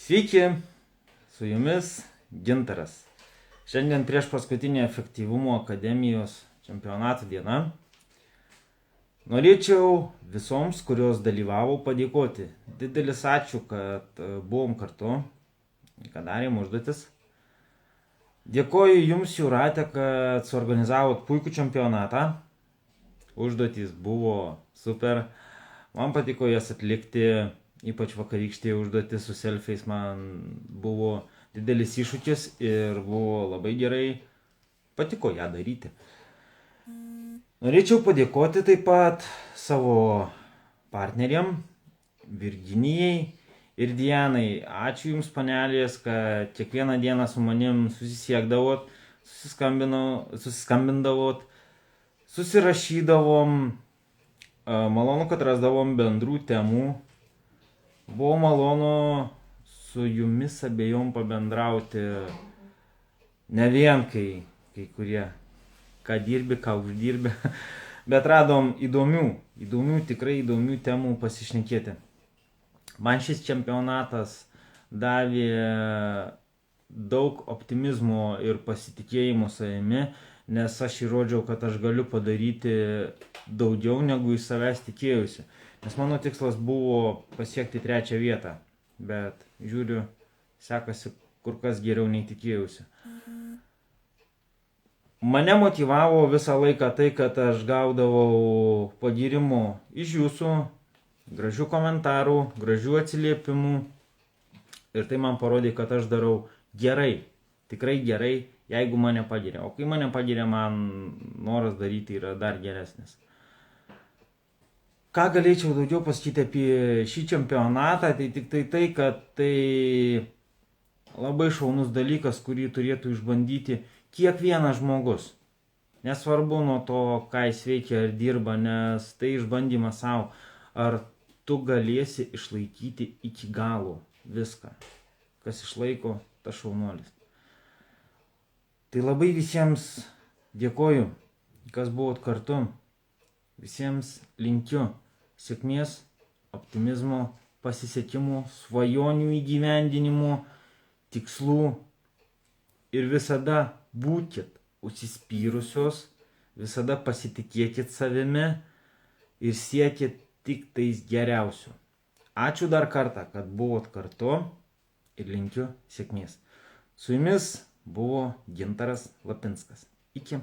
Sveiki, su jumis Gintaras. Šiandien prieš paskutinį efektyvumo akademijos čempionato dieną norėčiau visoms, kurios dalyvavo, padėkoti. Didelis ačiū, kad buvom kartu, kad darėm užduotis. Dėkoju jums, Jūrate, kad suorganizavot puikų čempionatą. Užduotys buvo super. Man patiko jas atlikti, ypač vakarykštėje užduotis su selfiais man buvo didelis iššūkis ir buvo labai gerai, patiko ją daryti. Norėčiau padėkoti taip pat savo partneriam, Virginijai ir Dianai. Ačiū jums, panelės, kad kiekvieną dieną su manim susisiekdavot, susiskambindavot, susirašydavom. Malonu, kad rasdavom bendrų temų. Buvo malonu su jumis abiejom pabendrauti. Ne vien kai kurie, ką dirbi, ką uždirbi, bet radom tikrai įdomių temų pasišnekėti. Man šis čempionatas davė daug optimizmo ir pasitikėjimo savimi, nes aš įrodžiau, kad aš galiu padaryti daugiau negu iš savęs tikėjusi. Nes mano tikslas buvo pasiekti 3 vietą, bet žiūriu, sekasi kur kas geriau nei tikėjusi. Mane motyvavo visą laiką tai, kad aš gaudavau pagyrimų iš jūsų, gražių komentarų, gražių atsiliepimų. Ir tai man parodė, kad aš darau gerai, tikrai gerai, jeigu mane pagiria. O kai mane pagiria, man noras daryti yra dar geresnis. Ką galėčiau daugiau pasakyti apie šį čempionatą, tai tik tai, kad tai labai šaunus dalykas, kurį turėtų išbandyti kiekvienas žmogus. Nesvarbu nuo to, ką jis veikia ar dirba, nes tai išbandymas savo. Ar tu galėsi išlaikyti iki galo viską, kas išlaiko, tas šaunuolis. Tai labai visiems dėkoju, kas buvot kartu. Visiems linkiu sėkmės, optimizmo, pasisekimų, svajonių įgyvendinimo, tikslų ir visada būkit užsispyrusios, visada pasitikėkit savimi ir siekit tik tais geriausių. Ačiū dar kartą, kad buvot kartu ir linkiu sėkmės. Su jumis buvo Gintaras Lapinskas. Iki.